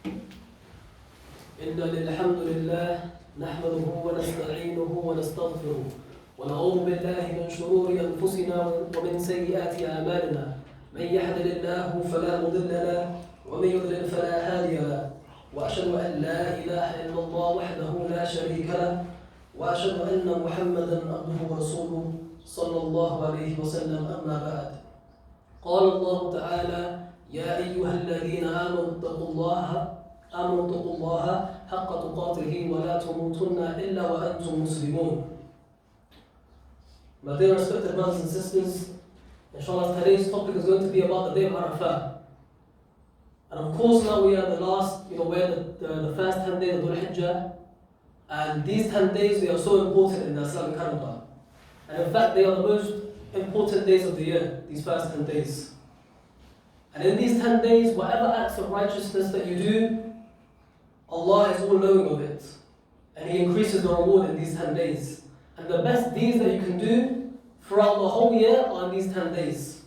إن الحمد لله نحمده ونستعينه ونستغفره ونعوذ بالله من شرور أنفسنا ومن سيئات أعمالنا من يهد الله فلا مضل له ومن يضلل فلا هادي له وأشهد أن لا إله إلا الله وحده لا شريك له وأشهد أن محمدا عبده ورسوله صلى الله عليه وسلم أما بعد قال الله تعالى يا أيها الذين آمنوا اتقوا الله حق تقاته ولا تموتن إلا وأنتم مسلمون. My dear respected brothers and sisters, inshallah today's topic is going to be about the day of Arafah. And of course now we are the last, we're the first 10 days of Dhul Hijjah, and these 10 days they are so important in the Islamic calendar. And in fact they are the most important days of the year, these first 10 days. And in these 10 days, whatever acts of righteousness that you do, Allah is all knowing of it. And He increases the reward in these 10 days. And the best deeds that you can do throughout the whole year are in these 10 days.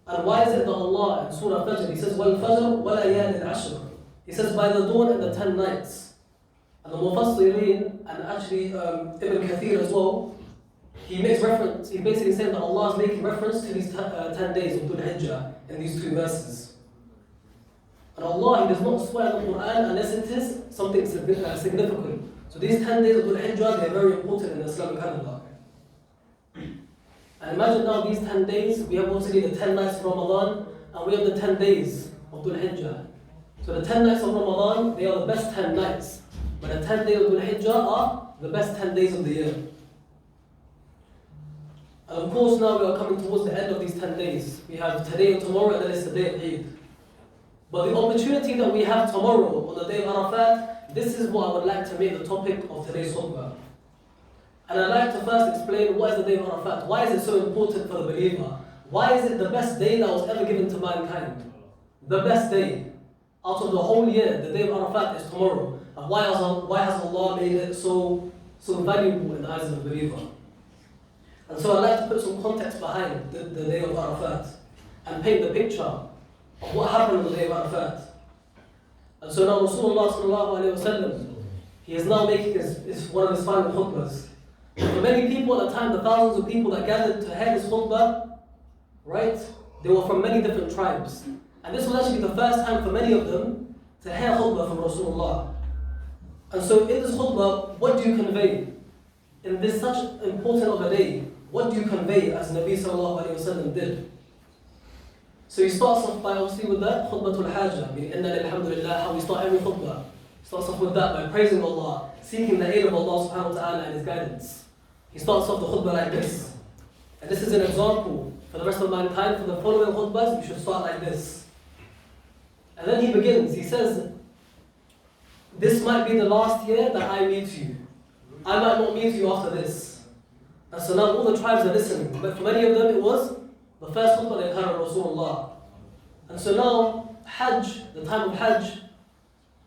And why is it that Allah in Surah Fajr, He says, وَالْفَجْرُ وَلَيَالِ الْعَشْرِ He says, by the dawn and the 10 nights. And the Mufassirin, and actually Ibn Kathir as well, he basically said that Allah is making reference to these 10 days of Dhul Hijjah in these two verses. And Allah, He does not swear in the Quran unless it is something significant. So these 10 days of Dhul Hijjah, they are very important in the Islamic calendar. And imagine now these 10 days, we have obviously the 10 nights of Ramadan, and we have the 10 days of Dhul Hijjah. So the 10 nights of Ramadan, they are the best 10 nights. But the 10 days of Dhul Hijjah are the best 10 days of the year. And of course now we are coming towards the end of these 10 days. We have today and tomorrow, and then it's the day of Eid. But the opportunity that we have tomorrow on the day of Arafat, this is what I would like to make the topic of today's khutbah. And I'd like to first explain what is the day of Arafat. Why is it so important for the believer? Why is it the best day that was ever given to mankind? The best day out of the whole year, the day of Arafat is tomorrow. And why has Allah made it so valuable in the eyes of the believer? And so I'd like to put some context behind the day of Arafat and paint the picture of what happened on the day of Arafat. And so now Rasulullah sallallahu alayhi wa sallam, he is now making one of his final khutbahs. For many people at the time, the thousands of people that gathered to hear his khutbah, right, they were from many different tribes. And this was actually the first time for many of them to hear khutbah from Rasulullah. And so in this khutbah, what do you convey? In this such important of a day, what do you convey as Nabi sallallahu alayhi wa sallam did? So he starts off by obviously with that khutbatul hajjah, meaning inna alhamdulillah, how we start every khutbah. He starts off with that by praising Allah, seeking the aid of Allah subhanahu wa ta'ala and His guidance. He starts off the khutbah like this. And this is an example for the rest of mankind. For the following khutbahs, we should start like this. And then he begins, he says, this might be the last year that I meet you. I might not meet you after this. And so now all the tribes are listening. But for many of them it was the first khutbah they heard of Rasulullah. And so now Hajj, the time of Hajj,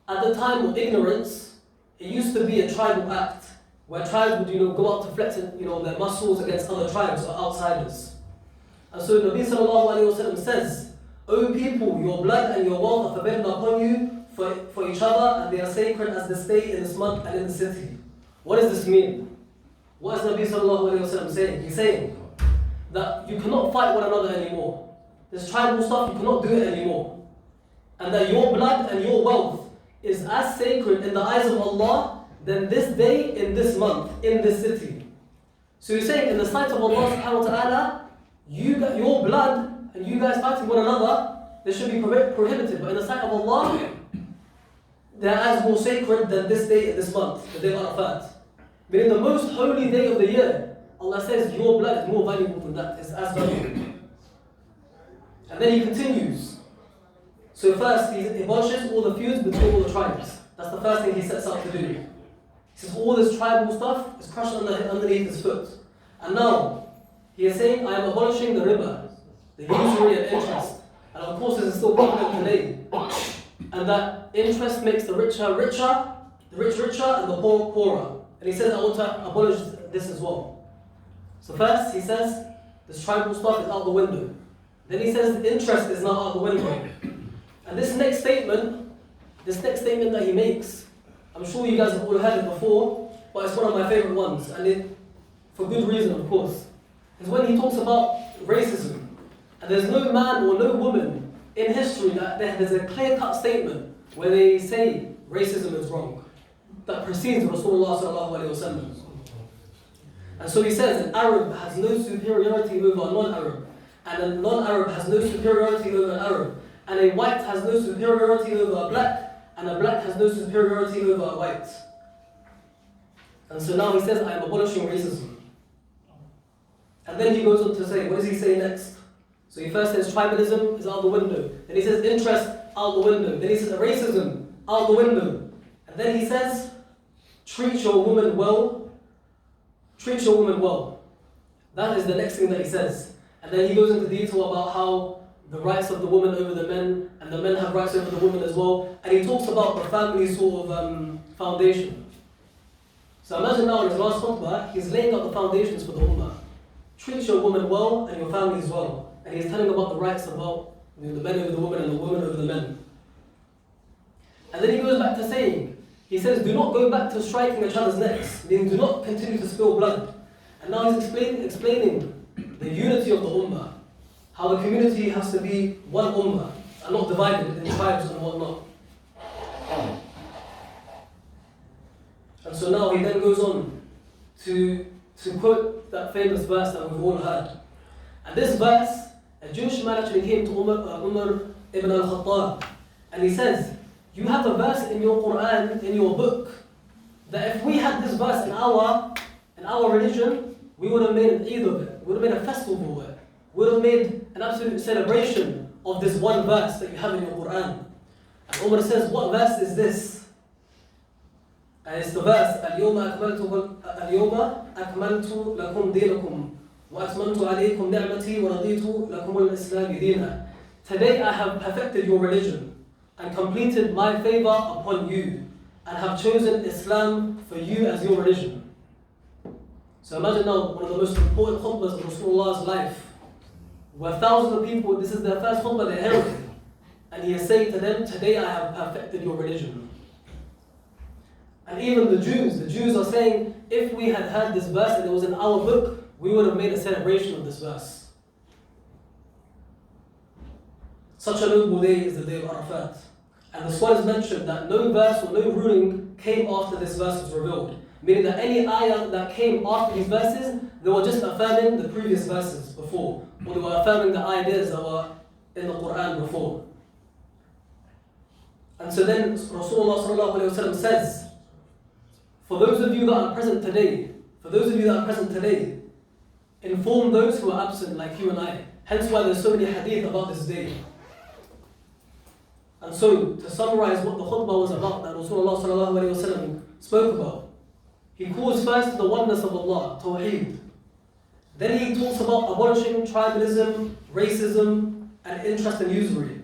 at the time of ignorance, it used to be a tribal act where tribes would go out to flex their muscles against other tribes or outsiders. And so Nabi sallallahu alayhi wa sallam says, O people, your blood and your wealth are forbidden upon you for each other, and they are sacred as this day in this month and in the city. What does this mean? What is Nabi sallallahu alayhi wa sallam saying? He's saying that you cannot fight one another anymore. This tribal stuff, you cannot do it anymore. And that your blood and your wealth is as sacred in the eyes of Allah than this day in this month, in this city. So he's saying in the sight of Allah subhanahu wa ta'ala, your blood and you guys fighting one another, this should be prohibited. But in the sight of Allah, they are as more sacred than this day in this month, the day of Arafat. But in the most holy day of the year, Allah says your blood is more valuable than that. It's as valuable. And then he continues. So first he abolishes all the feuds between all the tribes. That's the first thing he sets out to do. He says all this tribal stuff is crushed underneath his foot. And now he is saying, I am abolishing the riba, the usury and interest. And of course this is still prevalent today. And that interest makes the rich richer, and the poor poorer. And he says, I want to abolish this as well. So first he says, this tribal stuff is out the window. Then he says, interest is not out the window. And this next statement that he makes, I'm sure you guys have all heard it before, but it's one of my favorite ones, and for good reason, of course, is when he talks about racism. And there's no man or no woman in history that there's a clear-cut statement where they say racism is wrong, that precedes Rasulullah sallallahu alaihi wasallam. And so he says, an Arab has no superiority over a non-Arab, and a non-Arab has no superiority over an Arab, and a white has no superiority over a black, and a black has no superiority over a white. And so now he says, I am abolishing racism. And then he goes on to say, what does he say next? So he first says tribalism is out the window. Then he says interest out the window. Then he says racism out the window. And then he says, treat your woman well. Treat your woman well. That is the next thing that he says. And then he goes into detail about how the rights of the woman over the men, and the men have rights over the woman as well. And he talks about the family sort of foundation. So imagine now in his last khutbah, he's laying out the foundations for the ummah. Treat your woman well and your family as well. And he's telling about the rights about the men over the woman and the woman over the men. And then he goes back to saying, he says, do not go back to striking each other's necks, meaning do not continue to spill blood. And now he's explaining the unity of the ummah, how the community has to be one ummah and not divided in tribes and whatnot. And so now he then goes on to quote that famous verse that we've all heard. And this verse, a Jewish man actually came to Umar ibn al-Khattab, and he says, you have a verse in your Quran, in your book, that if we had this verse in our religion, we would have made an Eid of it, we would have made a festival of it, we would have made an absolute celebration of this one verse that you have in your Quran. And Umar says, what verse is this? And it's the verse, اليوم أكملت لكم دينكم وأتممت عليكم نعمتي ورضيت لكم الإسلام دينا. Today I have perfected your religion and completed my favor upon you and have chosen Islam for you as your religion. So imagine now one of the most important khutbahs of Rasulullah's life, where thousands of people, this is their first khutbah they're hearing, and he is saying to them, today I have perfected your religion. And even the Jews are saying, if we had heard this verse and it was in our book, we would have made a celebration of this verse. Such a noble day is the day of Arafat. And the scholars mentioned that no verse or no ruling came after this verse was revealed. Meaning that any ayah that came after these verses, they were just affirming the previous verses before. Or they were affirming the ideas that were in the Quran before. And so then Rasulullah says, for those of you that are present today, inform those who are absent like you and I. Hence why there's so many hadith about this day. And so, to summarize what the khutbah was about that Rasulullah spoke about, he calls first to the oneness of Allah, Tawheed. Then he talks about abolishing tribalism, racism, and interest and usury.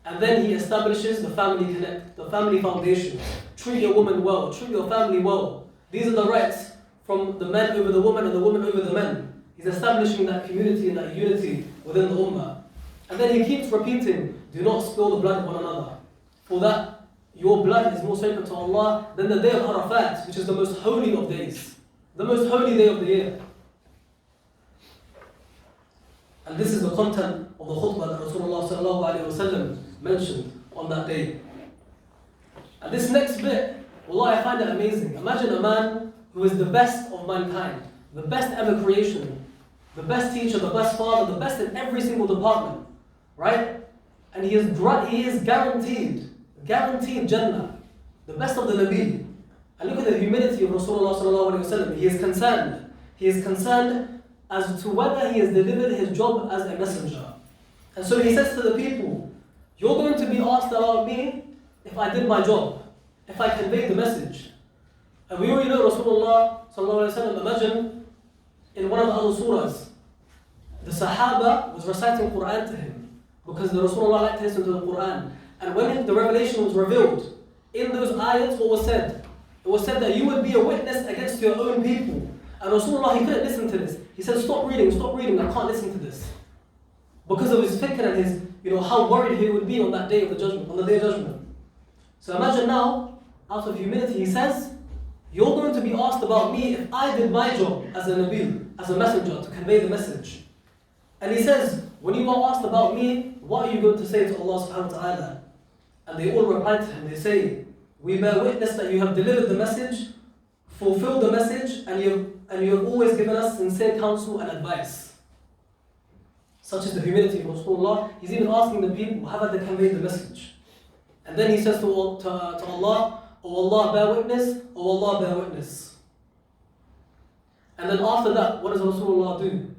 And then he establishes the family connect, the family foundation. Treat your woman well, treat your family well. These are the rights from the men over the woman and the woman over the men. He's establishing that community and that unity within the ummah. And then he keeps repeating, do not spill the blood of one another. For that, your blood is more sacred to Allah than the day of Arafat, which is the most holy of days. The most holy day of the year. And this is the content of the khutbah that Rasulullah mentioned on that day. And this next bit, wallah, I find it amazing. Imagine a man who is the best of mankind, the best ever creation, the best teacher, the best father, the best in every single department, right? And he is guaranteed Jannah, the best of the Nabi. And look at the humility of Rasulullah. He is concerned as to whether he has delivered his job as a messenger. And so he says to the people, you're going to be asked about me if I did my job, if I conveyed the message. And we already know Rasulullah, imagine in one of the other surahs, the Sahaba was reciting Quran to him because the Rasulullah liked to listen to the Quran. And when the revelation was revealed, in those ayats, what was said? It was said that you would be a witness against your own people. And Rasulullah, he couldn't listen to this. He said, stop reading, I can't listen to this. Because of his fikr and his, how worried he would be on that day of the judgment, on the day of judgment. So imagine now, out of humility, he says, you're going to be asked about me if I did my job as a Nabi, as a messenger, to convey the message. And he says, when you are asked about me, what are you going to say to Allah subhanahu wa ta'ala? And they all reply to him, they say, we bear witness that you have delivered the message, fulfilled the message, and you have always given us sincere counsel and advice. Such is the humility of Rasulullah. He's even asking the people, have they conveyed the message? And then he says to Allah, O Allah, bear witness, O Allah, bear witness. And then after that, what does Rasulullah do?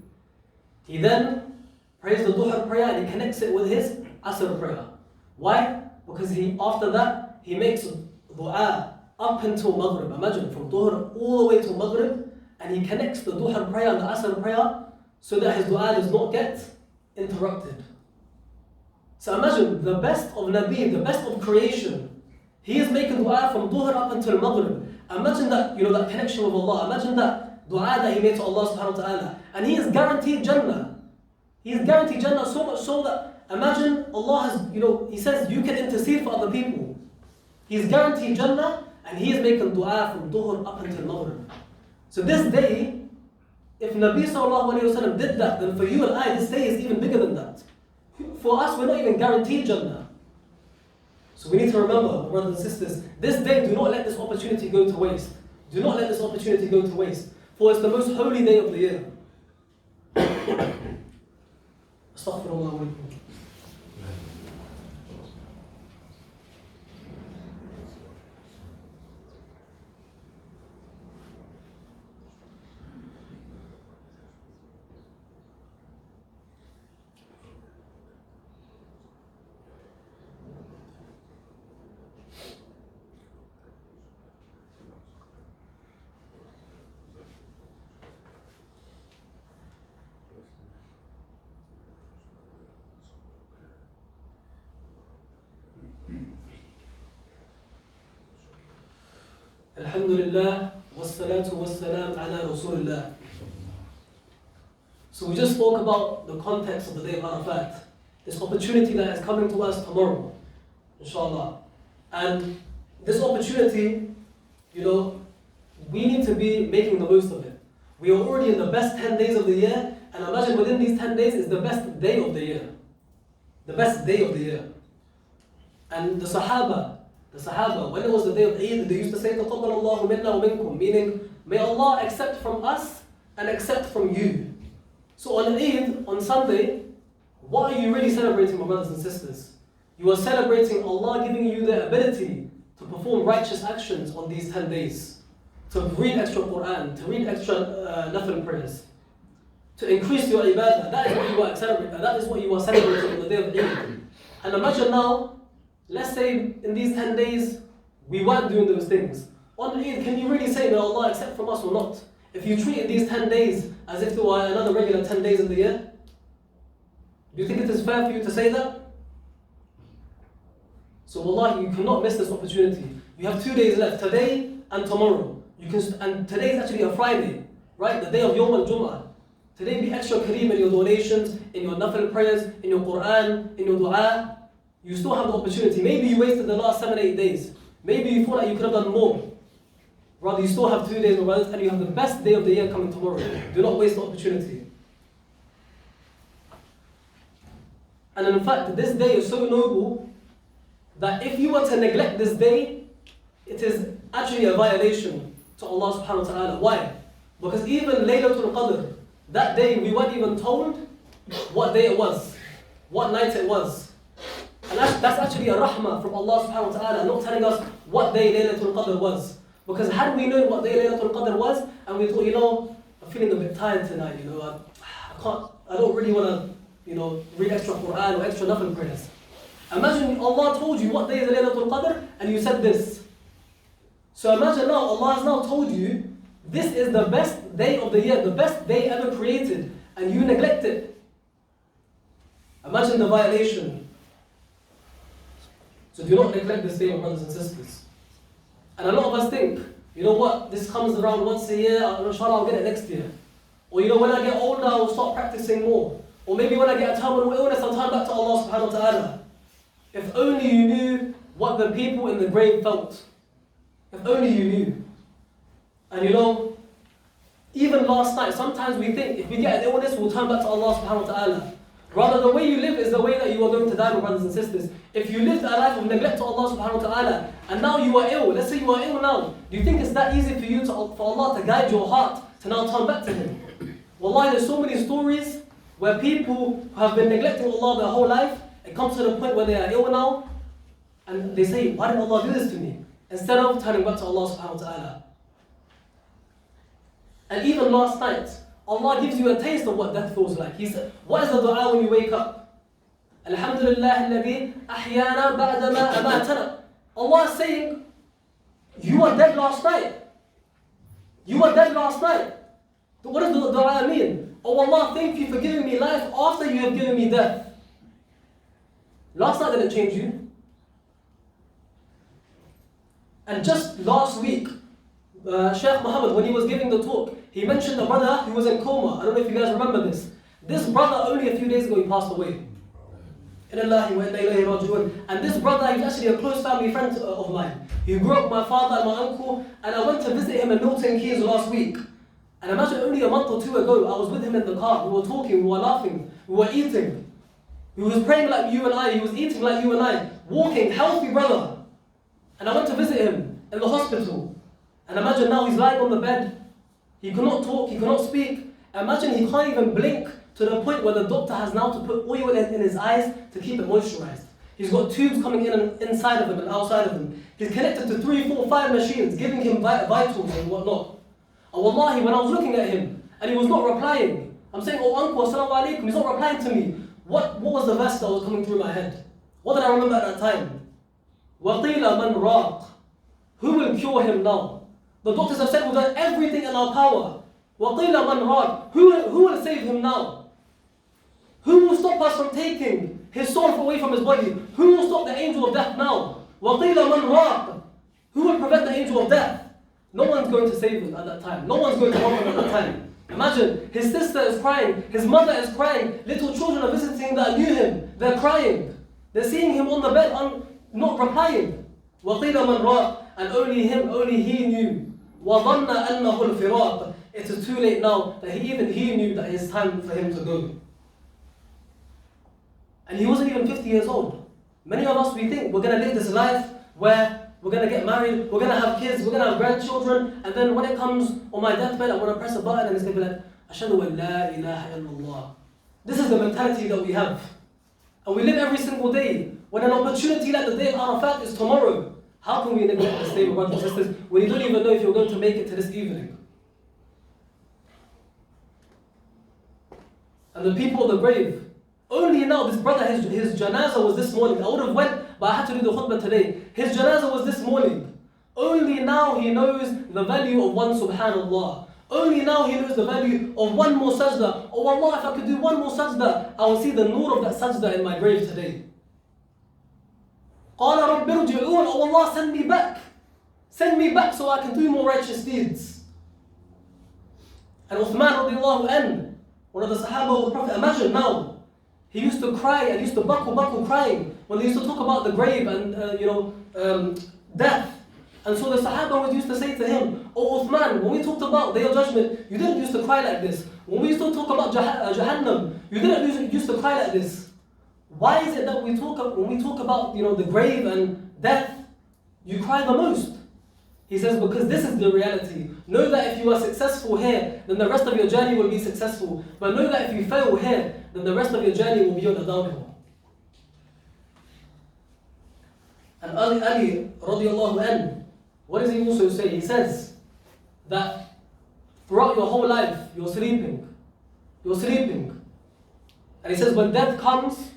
He then prays the Duha prayer and he connects it with his Asr prayer. Why? Because after that, he makes dua up until Maghrib. Imagine, from Dhuhr all the way to Maghrib, and he connects the Duha prayer and the Asr prayer so that his dua does not get interrupted. So imagine, the best of Nabi, the best of creation, he is making dua from Dhuhr up until Maghrib. Imagine that, that connection with Allah. Imagine that dua that he made to Allah subhanahu wa ta'ala. And he is guaranteed Jannah. He is guaranteed Jannah so much so that, imagine Allah has, he says you can intercede for other people. He is guaranteed Jannah and he is making dua from Dhuhr up until Maghrib. So this day, if Nabi sallallahu alayhi wa sallam did that, then for you and I, this day is even bigger than that. For us, we're not even guaranteed Jannah. So we need to remember, brothers and sisters, this day, do not let this opportunity go to waste. Do not let this opportunity go to waste. For it's the most holy day of the year. Astaghfirullah wa alaikum. Alhamdulillah, wassalatu wassalam ala Rasulillah. So we just spoke about the context of the day of Arafat, this opportunity that is coming to us tomorrow, inshallah. And this opportunity, we need to be making the most of it. We are already in the best 10 days of the year, and imagine within these 10 days is the best day of the year. The best day of the year. And the Sahaba, when it was the day of Eid, they used to say, تَقَبَّلَ اللَّهُ مِنَّا وَمِنْكُمْ, meaning, may Allah accept from us and accept from you. So on Eid, on Sunday, what are you really celebrating, my brothers and sisters? You are celebrating Allah giving you the ability to perform righteous actions on these 10 days. To read extra Quran, to read extra nafil prayers. To increase your ibadah. That is what you are celebrating. That is what you are celebrating on the day of Eid. And imagine now, let's say in these 10 days, we weren't doing those things. On Eid, can you really say, may Allah accept from us or not? If you treated these 10 days as if they were another regular 10 days of the year, do you think it is fair for you to say that? So wallahi, you cannot miss this opportunity. You have 2 days left, today and tomorrow. And today is actually a Friday, right? The day of Yawm al-Jummah. Today be extra kareem in your donations, in your nafil prayers, in your Quran, in your dua. You still have the opportunity. Maybe you wasted the last 7-8 days. Maybe you thought like you could have done more. Rather, you still have 2 days, my brothers, and you have the best day of the year coming tomorrow. Do not waste the opportunity. And in fact, this day is so noble that if you were to neglect this day, it is actually a violation to Allah subhanahu wa ta'ala. Why? Because even Laylatul Qadr, that day we weren't even told what day it was, what night it was. And that's actually a rahmah from Allah subhanahu wa ta'ala, not telling us what day Laylatul Qadr was. Because had we known what day Laylatul Qadr was, and we thought, I'm feeling a bit tired tonight, I don't really want to, read extra Quran or extra nafil prayers. Imagine Allah told you what day is Laylatul Qadr, and you said this. So imagine now, Allah has now told you, this is the best day of the year, the best day ever created, and you neglect it. Imagine the violation. So do not neglect this day, my brothers and sisters. And a lot of us think, this comes around once a year, inshallah I'll get it next year. Or when I get older, I'll start practicing more. Or maybe when I get a terminal illness, I'll turn back to Allah subhanahu wa ta'ala. If only you knew what the people in the grave felt. If only you knew. And you know, even last night, sometimes we think if we get an illness, we'll turn back to Allah subhanahu wa ta'ala. Rather, the way you live is the way that you are going to die, my brothers and sisters. If you lived a life of neglect to Allah subhanahu wa ta'ala, and now you are ill, let's say you are ill now, do you think it's that easy for you for Allah to guide your heart to now turn back to Him? Wallahi, there's so many stories where people have been neglecting Allah their whole life. It comes to the point where they are ill now, and they say, why did Allah do this to me? Instead of turning back to Allah subhanahu wa ta'ala. And even last night, Allah gives you a taste of what death feels like. He said, what is the dua when you wake up? Alhamdulillah alladhi ahyana ba'dama amatana. Allah is saying, you are dead last night. You are dead last night. So what does the dua mean? Oh Allah, thank you for giving me life after you have given me death. Last night didn't change you. And just last week, Sheikh Muhammad, when he was giving the talk, he mentioned a brother who was in coma. I don't know if you guys remember this. This brother, only a few days ago, he passed away. And this brother, he's actually a close family friend of mine. He grew up with my father and my uncle, and I went to visit him in Milton Keynes last week. And imagine only a month or two ago, I was with him in the car. We were talking, we were laughing, we were eating. He was praying like you and I, he was eating like you and I, walking, healthy brother. And I went to visit him in the hospital. And imagine now he's lying on the bed. He cannot talk, he cannot speak. Imagine he can't even blink, to the point where the doctor has now to put oil in his eyes to keep it moisturized. He's got tubes coming in and inside of him and outside of him. He's connected to 3, 4, 5 machines, giving him vitals and whatnot. And wallahi, when I was looking at him, and he was not replying, I'm saying, oh uncle, assalamu alaikum, he's not replying to me. What was the verse that was coming through my head? What did I remember at that time? وَقِيلَ مَنْ رَاقٍ. Who will cure him now? The doctors have said we've done everything in our power. وَقِيلَ مَنْ رَاقٍ. Who will save him now? Who will stop us from taking his soul away from his body? Who will stop the angel of death now? وَقِيلَ مَنْ رَاقٍ. Who will prevent the angel of death? No one's going to save him at that time. No one's going to help him at that time. Imagine, his sister is crying, his mother is crying, little children are visiting that knew him, they're crying. They're seeing him on the bed, not replying. وَقِيلَ مَنْ رَاقٍ. And only him, only he knew. وَظَنَّ أَنَّهُ الْفِرَاقِ. It is too late now that he knew that it's time for him to go. And he wasn't even 50 years old. Many of us, we think we're going to live this life where we're going to get married, we're going to have kids, we're going to have grandchildren, and then when it comes on my deathbed, I'm going to press a button and it's going to be like, Ashhadu an la ilaha illallah. This is the mentality that we have. And we live every single day. When an opportunity like the day of Arafat is tomorrow, how can we neglect this day, my brothers and sisters, when you don't even know if you're going to make it to this evening? And the people of the grave, only now, this brother, his janazah was this morning. I would have went, but I had to do the khutbah today. His janazah was this morning. Only now he knows the value of one subhanallah. Only now he knows the value of one more sajda. Oh Allah, if I could do one more sajda, I will see the nur of that sajda in my grave today. قَالَ رَبِّ ارْجِعُونَ. Oh Allah, send me back. Send me back so I can do more righteous deeds. And Uthman radiallahu anhu, one of the Sahaba of the Prophet, imagine now, he used to cry and used to buckle crying when they used to talk about the grave and death. And so the Sahaba used to say to him, oh Uthman, when we talked about Day of Judgment, you didn't used to cry like this. When we used to talk about Jahannam, you didn't used to cry like this. Why is it that when we talk about the grave and death, you cry the most? He says, because this is the reality. Know that if you are successful here, then the rest of your journey will be successful. But know that if you fail here, then the rest of your journey will be on a downhill. And Ali radiallahu anhu, what does he also say? He says that throughout your whole life, you're sleeping. You're sleeping. And he says, when death comes,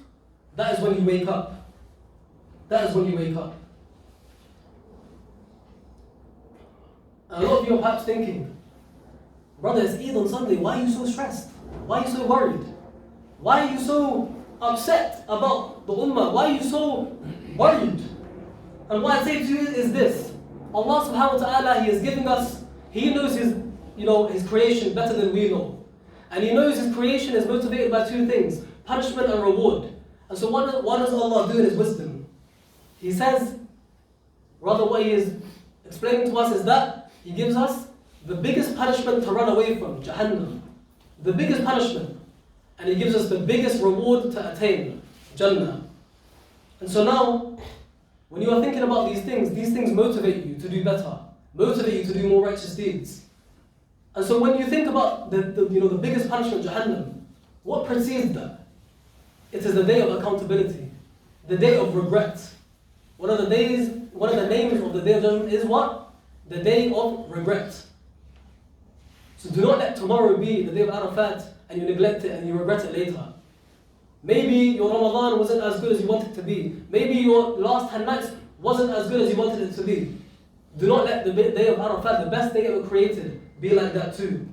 that is when you wake up. That is when you wake up. And a lot of you are perhaps thinking, brother, it's Eid on Sunday, why are you so stressed? Why are you so worried? Why are you so upset about the ummah? Why are you so worried? And what I say to you is this: Allah subhanahu wa ta'ala, He is giving us, He knows His creation better than we know. And He knows His creation is motivated by two things, punishment and reward. And so what does Allah do in His wisdom? He says, rather what He is explaining to us is that He gives us the biggest punishment to run away from, Jahannam. The biggest punishment. And He gives us the biggest reward to attain, Jannah. And so now, when you are thinking about these things motivate you to do better, motivate you to do more righteous deeds. And so when you think about the biggest punishment, Jahannam, what precedes that? It is the day of accountability, the day of regret. One of the names of the day of judgment is what? The day of regret. So do not let tomorrow be the day of Arafat and you neglect it and you regret it later. Maybe your Ramadan wasn't as good as you wanted it to be. Maybe your last 10 nights wasn't as good as you wanted it to be. Do not let the day of Arafat, the best day ever created, be like that too.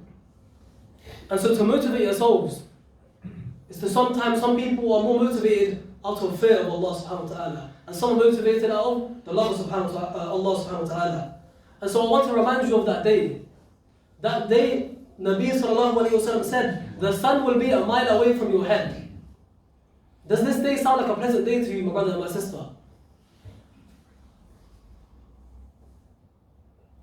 And so to motivate yourselves, is to sometimes some people are more motivated out of fear of Allah subhanahu wa ta'ala. And some are motivated out of the love of Allah subhanahu wa ta'ala. And so I want to remind you of that day. That day, Nabi sallallahu alayhi wa sallam said, the sun will be a mile away from your head. Does this day sound like a pleasant day to you, my brother and my sister?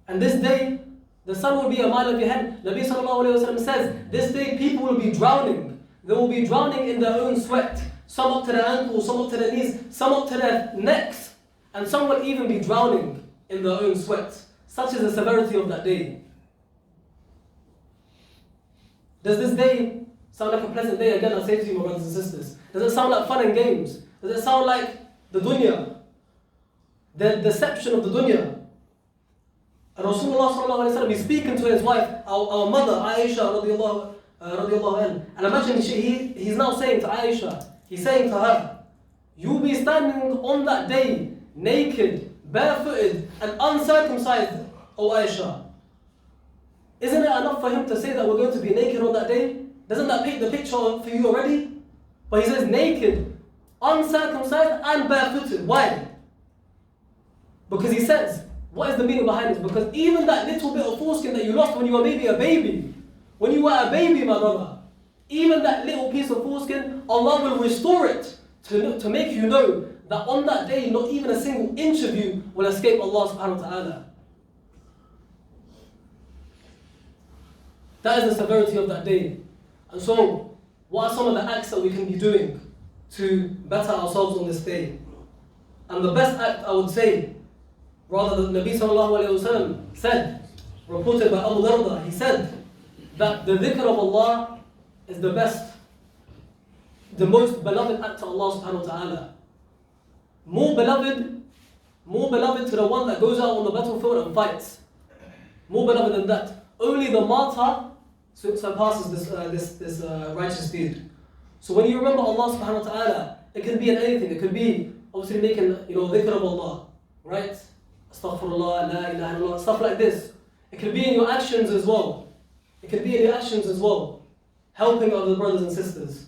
And this day, the sun will be a mile of your head. Nabi sallallahu alayhi wa sallam says, this day people will be drowning. They will be drowning in their own sweat. Some up to their ankles, some up to their knees, some up to their necks. And some will even be drowning in their own sweat. Such is the severity of that day. Does this day sound like a pleasant day? Again, I say to you, my brothers and sisters. Does it sound like fun and games? Does it sound like the dunya? The deception of the dunya? And Rasulullah sallallahu alayhi wa sallam is speaking to his wife, our mother, Aisha radiallahu anha. And imagine he's now saying to Aisha, he's saying to her, you'll be standing on that day, naked, barefooted, and uncircumcised, O Aisha. Isn't it enough for him to say that we're going to be naked on that day? Doesn't that paint the picture for you already? But he says naked, uncircumcised, and barefooted. Why? Because he says, what is the meaning behind this? Because even that little bit of foreskin that you lost when you were maybe a baby, when you were a baby, my brother, even that little piece of foreskin, Allah will restore it to make you know that on that day, not even a single inch of you will escape Allah subhanahu wa ta'ala. That is the severity of that day. And so, what are some of the acts that we can be doing to better ourselves on this day? And the best act, I would say, rather than Nabi sallallahu alayhi wa sallam said, reported by Abu Darda, he said that the dhikr of Allah is the best, the most beloved act to Allah subhanahu wa ta'ala. More beloved to the one that goes out on the battlefield and fights. More beloved than that. Only the martyr surpasses this righteous deed. So when you remember Allah subhanahu wa ta'ala, it can be in anything. It could be obviously making dhikr of Allah, right? Astaghfirullah, la ilaha illallah, stuff like this. It can be in your actions as well. Helping other brothers and sisters.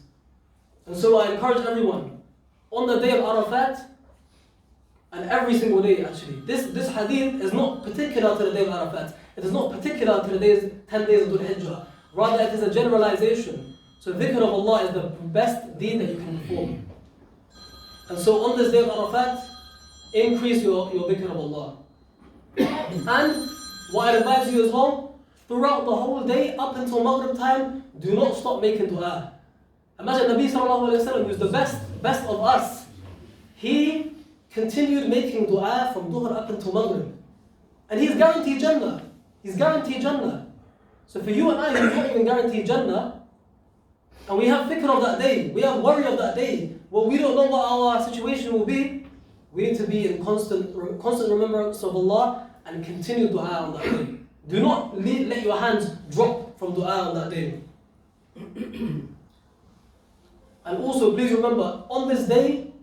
And so I encourage everyone, on the day of Arafat, and every single day actually, this hadith is not particular to the day of Arafat. It is not particular to the 10 days of Dhul Hijjah. Rather, it is a generalization. So dhikr of Allah is the best deed that you can perform. And so on this day of Arafat, increase your dhikr of Allah. And what I advise you as well, throughout the whole day, up until Maghrib time, do not stop making dua. Imagine Nabi sallallahu alayhi wa sallam, who's the best of us. He continued making dua from Dhuhr up until Maghrib. And he's guaranteed Jannah. So for you and I, who's not even guaranteed Jannah, and we have fikr of that day, we have worry of that day, well, we don't know what our situation will be, we need to be in constant remembrance of Allah and continue dua on that day. Do not let your hands drop from dua on that day. And also, please remember, on this day,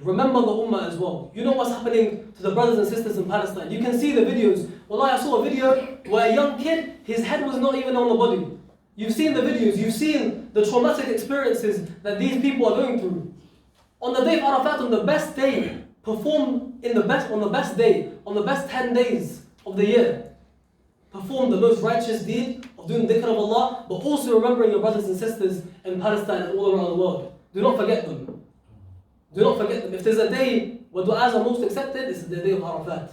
remember the ummah as well. You know what's happening to the brothers and sisters in Palestine. You can see the videos. Wallahi, I saw a video where a young kid, his head was not even on the body. You've seen the videos, you've seen the traumatic experiences that these people are going through. On the day of Arafat, on the best day, perform on the best 10 days of the year. Perform the most righteous deed of doing dhikr of Allah, but also remembering your brothers and sisters in Palestine and all around the world. Do not forget them. Do not forget them. If there's a day where du'as are most accepted, it's the day of Arafat.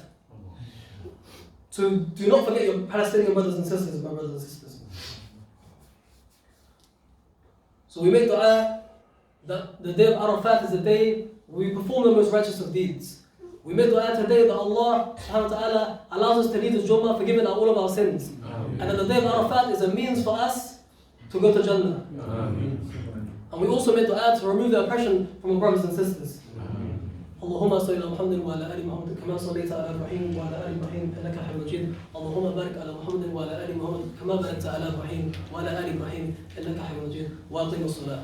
So do not forget your Palestinian brothers and sisters, my brothers and sisters. So we make dua that the day of Arafat is the day we perform the most righteous of deeds. We make dua today that Allah subhanahu wa ta'ala allows us to lead the Jummah, forgiving all of our sins. And that the day of Arafat is a means for us to go to Jannah. And we also make dua to remove the oppression from our brothers and sisters. اللهم صل على محمد وعلى ال محمد كما صليت على ابراهيم وعلى ال ابراهيم انك حميد مجيد اللهم بارك على محمد وعلى ال محمد كما باركت على ابراهيم وعلى ال ابراهيم انك حميد مجيد واقم الصلاه